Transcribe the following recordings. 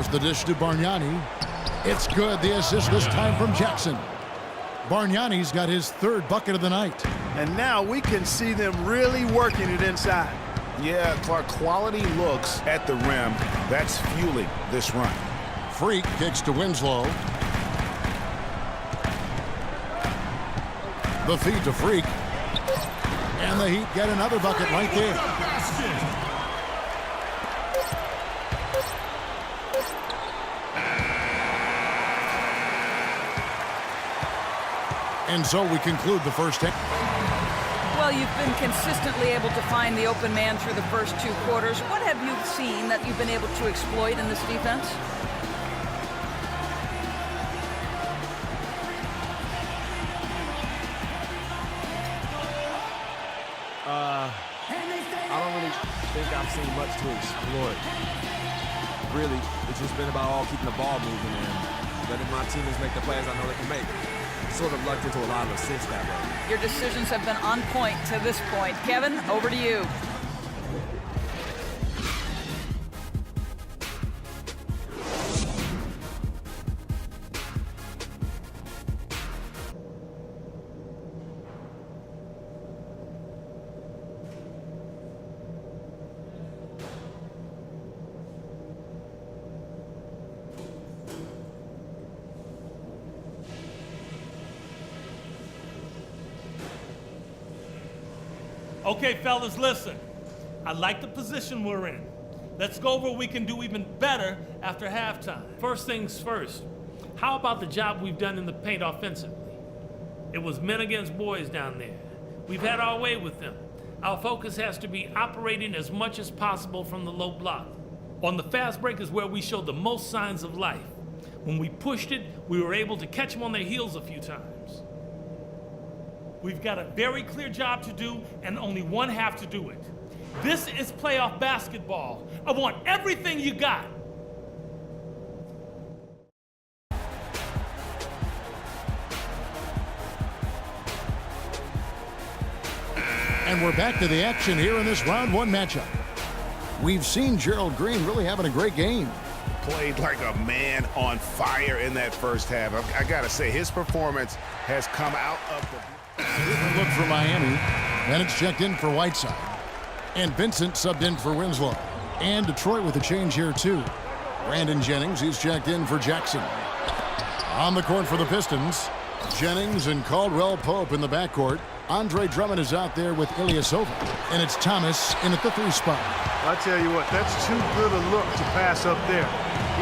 Here's the dish to Bargnani. It's good. The assist this time from Jackson. Bargnani's got his third bucket of the night. And now we can see them really working it inside. Yeah, Clark, quality looks at the rim. That's fueling this run. Freak kicks to Winslow. The feed to Freak. And the Heat get another bucket right there. And so we conclude the first half. Well, you've been consistently able to find the open man through the first 2 quarters. What have you seen that you've been able to exploit in this defense? I don't really think I've seen much to exploit. Really, it's just been about all keeping the ball moving and letting my teammates make the plays I know they can make. Sort of lucked into a lot of assists that way. Your decisions have been on point to this point. Kevin, over to you. Okay, fellas, listen. I like the position we're in. Let's go over what we can do even better after halftime. First things first, how about the job we've done in the paint offensively? It was men against boys down there. We've had our way with them. Our focus has to be operating as much as possible from the low block. On the fast break is where we showed the most signs of life. When we pushed it, we were able to catch them on their heels a few times. We've got a very clear job to do, and only one half to do it. This is playoff basketball. I want everything you got. And we're back to the action here in this round 1 matchup. We've seen Gerald Green really having a great game. Played like a man on fire in that first half. I gotta say, his performance has come out of the... Different look for Miami. And it's checked in for Whiteside. And Vincent subbed in for Winslow. And Detroit with a change here, too. Brandon Jennings, he's checked in for Jackson. On the court for the Pistons, Jennings and Caldwell Pope in the backcourt. Andre Drummond is out there with Ilyasova. And it's Thomas in at the 3 spot. I tell you what, that's too good a look to pass up there.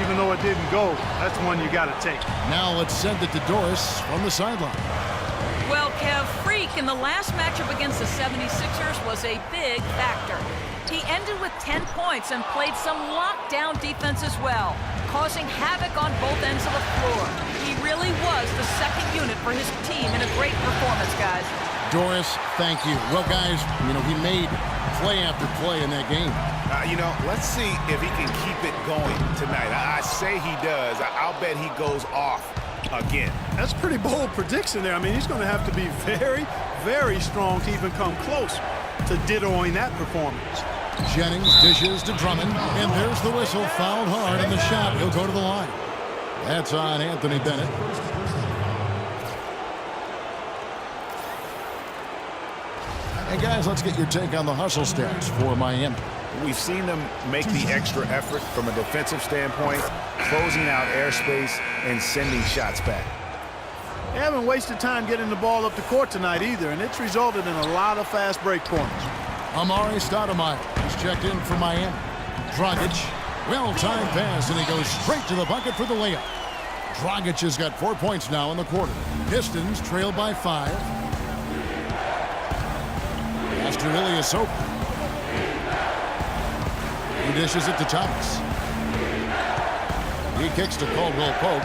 Even though it didn't go, that's one you got to take. Now let's send it to Doris from the sideline. Well, Kev, Freak in the last matchup against the 76ers was a big factor. He ended with 10 points and played some lockdown defense as well, causing havoc on both ends of the floor. He really was the second unit for his team in a great performance, guys. Doris, thank you. Well, guys, he made play after play in that game. Let's see if he can keep it going tonight. I say he does. I'll bet he goes off again. That's a pretty bold prediction there. I mean, he's going to have to be very, very strong to even come close to dittoing that performance. Jennings dishes to Drummond, and there's the whistle. Fouled hard, and the shot. He'll go to the line. That's on Anthony Bennett. Hey, guys, let's get your take on the hustle stats for Miami. We've seen them make the extra effort from a defensive standpoint, closing out airspace and sending shots back. They haven't wasted time getting the ball up the court tonight either, and it's resulted in a lot of fast break points. Amari Stoudemire is checked in for Miami. Dragic, well-timed pass, and he goes straight to the bucket for the layup. Dragic has got 4 points now in the quarter. Pistons trail by 5. After Ilyasova. He dishes it to Thomas. He kicks to Caldwell Pope.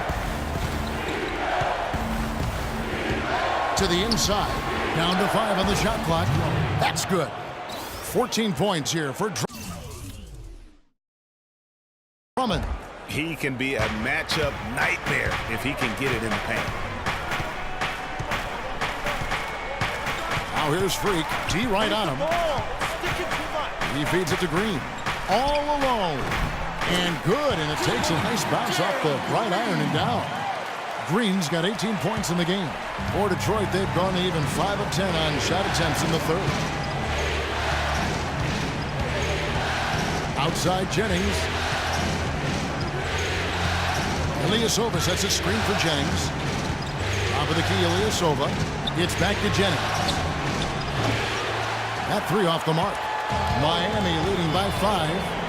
To the inside. Down to 5 on the shot clock. That's good. 14 points here for Drummond. He can be a matchup nightmare if he can get it in the paint. Now here's Freak. T right on him. He feeds it to Green. All alone. And good, and it takes a nice bounce off the right iron and down. Green's got 18 points in the game. For Detroit, they've gone to even 5 of 10 on shot attempts in the third. Outside Jennings. Ilyasova sets a screen for Jennings. Top of the key, Ilyasova. It's back to Jennings. That three off the mark. Miami leading by 5.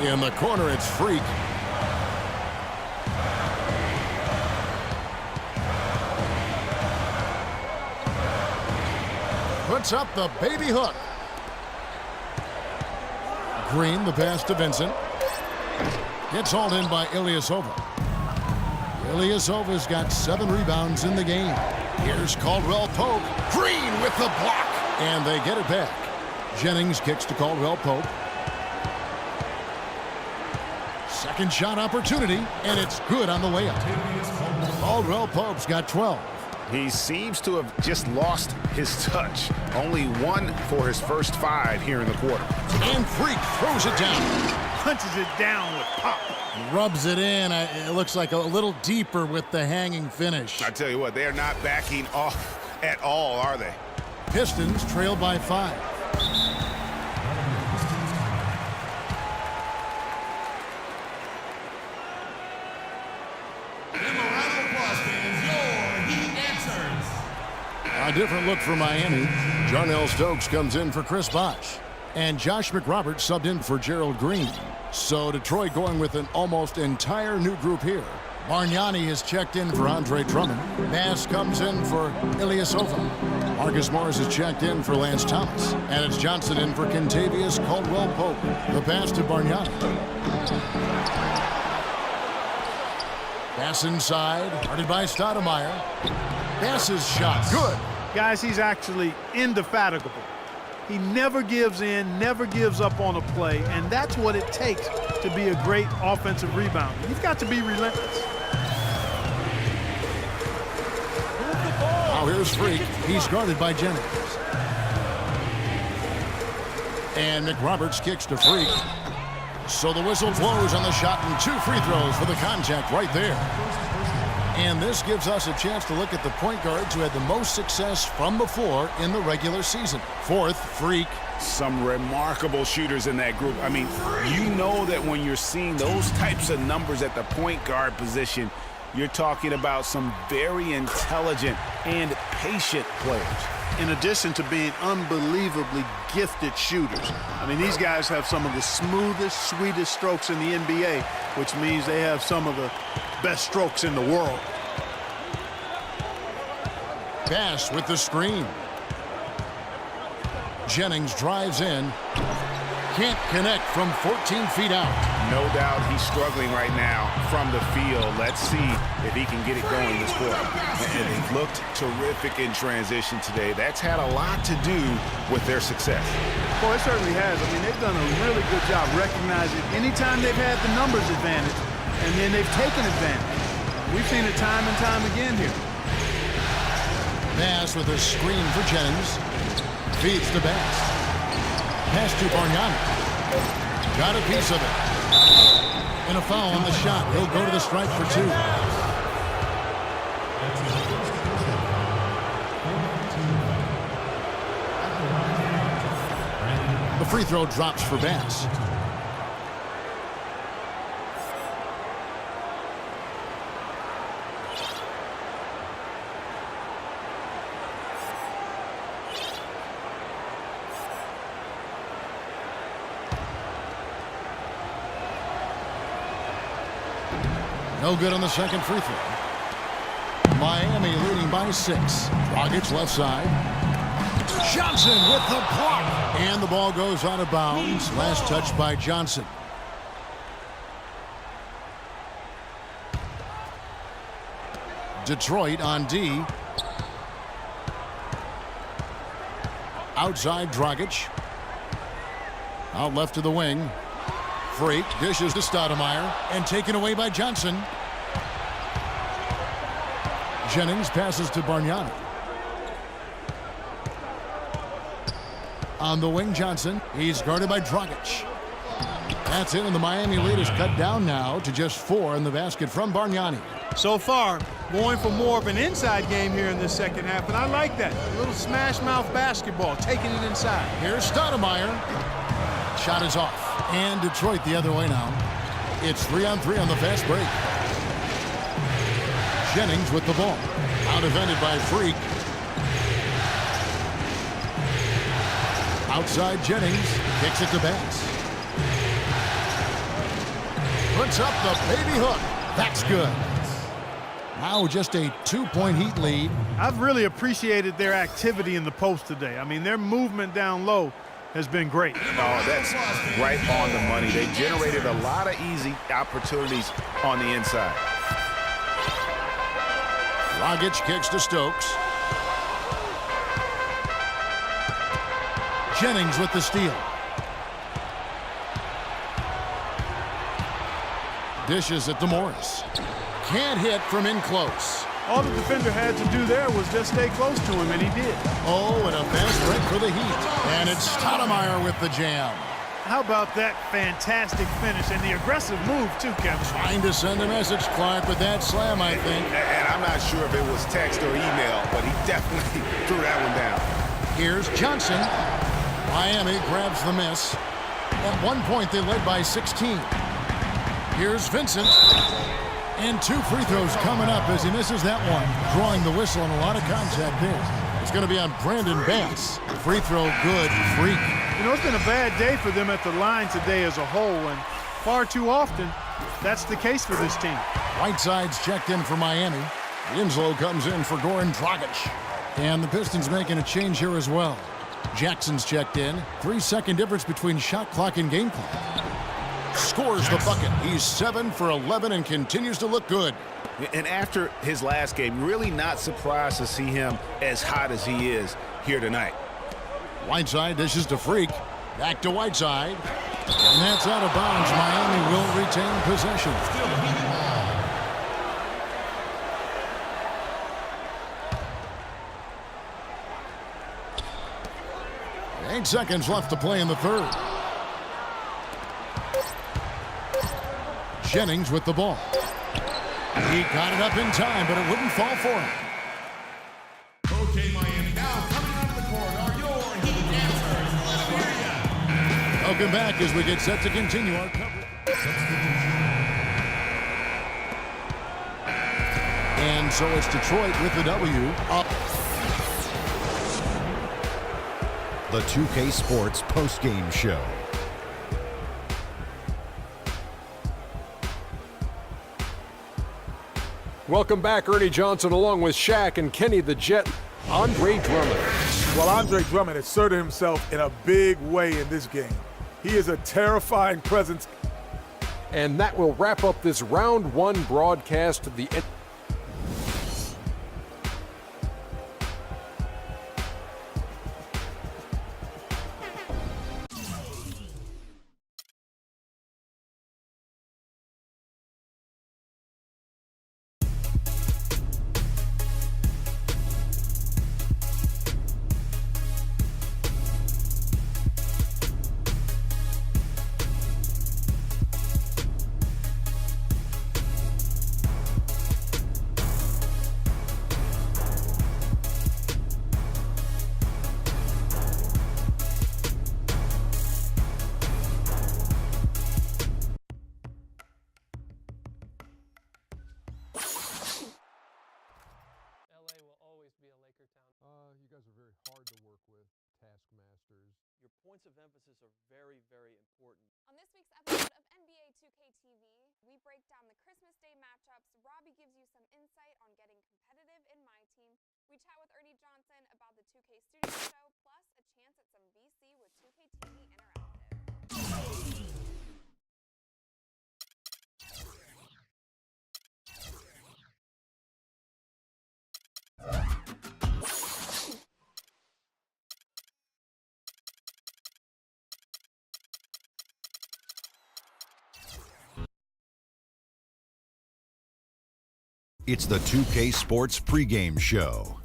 In the corner, it's Freak. Puts up the baby hook. Green, the pass to Vincent. Gets hauled in by Ilyasova. Ilyasova's got 7 rebounds in the game. Here's Caldwell Pope. Green with the block. And they get it back. Jennings kicks to Caldwell Pope. Second shot opportunity, and it's good on the way up. Caldwell Pope's got 12. He seems to have just lost his touch. Only 1 for his first 5 here in the quarter. And Freak throws it down. Punches it down with pop. Rubs it in. It looks like a little deeper with the hanging finish. I tell you what, they are not backing off at all, are they? Pistons trail by 5. A different look for Miami. Jarnell Stokes comes in for Chris Bosh. And Josh McRoberts subbed in for Gerald Green. So Detroit going with an almost entire new group here. Bargnani has checked in for Andre Drummond. Bass comes in for Ilyasova. Marcus Morris has checked in for Lance Thomas. And it's Johnson in for Kentavious Caldwell-Pope. The pass to Bargnani. Pass inside, guarded by Stoudemire. Bass's shot, good. Guys, he's actually indefatigable. He never gives in, never gives up on a play, and that's what it takes to be a great offensive rebounder. You've got to be relentless. Now here's Freak. He's guarded by Jennings. And McRoberts kicks to Freak. So the whistle blows on the shot, and 2 free throws for the contact right there. And this gives us a chance to look at the point guards who had the most success from before in the regular season. 4th, Freak. Some remarkable shooters in that group. I mean, you know that when you're seeing those types of numbers at the point guard position, you're talking about some very intelligent and patient players. In addition to being unbelievably gifted shooters. I mean, these guys have some of the smoothest, sweetest strokes in the NBA, which means they have some of the best strokes in the world. Bass with the screen. Jennings drives in. Can't connect from 14 feet out. No doubt he's struggling right now from the field. Let's see if he can get it going this quarter. And he looked terrific in transition today. That's had a lot to do with their success. Well, it certainly has. I mean, they've done a really good job recognizing anytime they've had the numbers advantage, and then they've taken advantage. We've seen it time and time again here. Bass with a screen for Jennings. Feeds to Bass. Pass to Bargnani. Got a piece of it. And a foul on the shot. He'll go to the stripe for 2. The free throw drops for Bass. No good on the second free throw. Miami leading by 6. Dragic left side. Johnson with the block. And the ball goes out of bounds. Last touch by Johnson. Detroit on D. Outside Dragic. Out left to the wing. Freak dishes to Stoudemire and taken away by Johnson. Jennings passes to Bargnani. On the wing, Johnson. He's guarded by Dragic. That's it, and the Miami lead is cut down now to just 4 in the basket from Bargnani. So far, going for more of an inside game here in this second half, and I like that. A little smash mouth basketball, taking it inside. Here's Stoudemire. Shot is off. And Detroit the other way now. It's 3-on-3 on the fast break. Jennings with the ball. Out defended by Freak. Outside Jennings. Kicks it to Bass. Puts up the baby hook. That's good. Now just a 2-point Heat lead. I've really appreciated their activity in the post today. I mean, their movement down low has been great. Oh, that's right on the money. They generated a lot of easy opportunities on the inside. Dragic kicks to Stokes. Jennings with the steal. Dishes it to Morris. Can't hit from in close. All the defender had to do there was just stay close to him, and he did. Oh, and a fast break for the Heat. And it's Stoudemire with the jam. How about that fantastic finish and the aggressive move, too, Kevin? Trying to send a message, Clark, with that slam, I think. And I'm not sure if it was text or email, but he definitely threw that one down. Here's Johnson. Miami grabs the miss. At one point, they led by 16. Here's Vincent. And 2 free throws coming up as he misses that one. Drawing the whistle and a lot of contact there. It's going to be on Brandon Bass. Free throw good. Freak. You know, it's been a bad day for them at the line today as a whole, and far too often, that's the case for this team. Whiteside's checked in for Miami. Winslow comes in for Goran Dragic. And the Pistons making a change here as well. Jackson's checked in. 3-second difference between shot clock and game clock. Scores the bucket. He's 7 for 11 and continues to look good. And after his last game, really not surprised to see him as hot as he is here tonight. Whiteside dishes to Freak. Back to Whiteside. And that's out of bounds. Miami will retain possession. 8 seconds left to play in the third. Jennings with the ball. He got it up in time, but it wouldn't fall for him. Okay, Miami. Now coming onto the court are your Heat dancers. Let's hear ya. Welcome back as we get set to continue our coverage. And so it's Detroit with the W up. The 2K Sports postgame show. Welcome back, Ernie Johnson, along with Shaq and Kenny the Jet. Andre Drummond. Well, Andre Drummond asserted himself in a big way in this game. He is a terrifying presence. And that will wrap up this round one broadcast of the you guys are very hard to work with, taskmasters. Your points of emphasis are very, very important. On this week's episode of NBA 2K TV, we break down the Christmas Day matchups. Robbie gives you some insight on getting competitive in My Team. We chat with Ernie Johnson about the 2K Studio Show, plus a chance at some VC with 2K TV Interactive. It's the 2K Sports pregame show.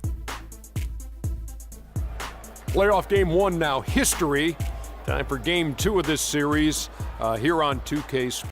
Playoff game one now, history. Time for game two of this series. here on 2K Sports.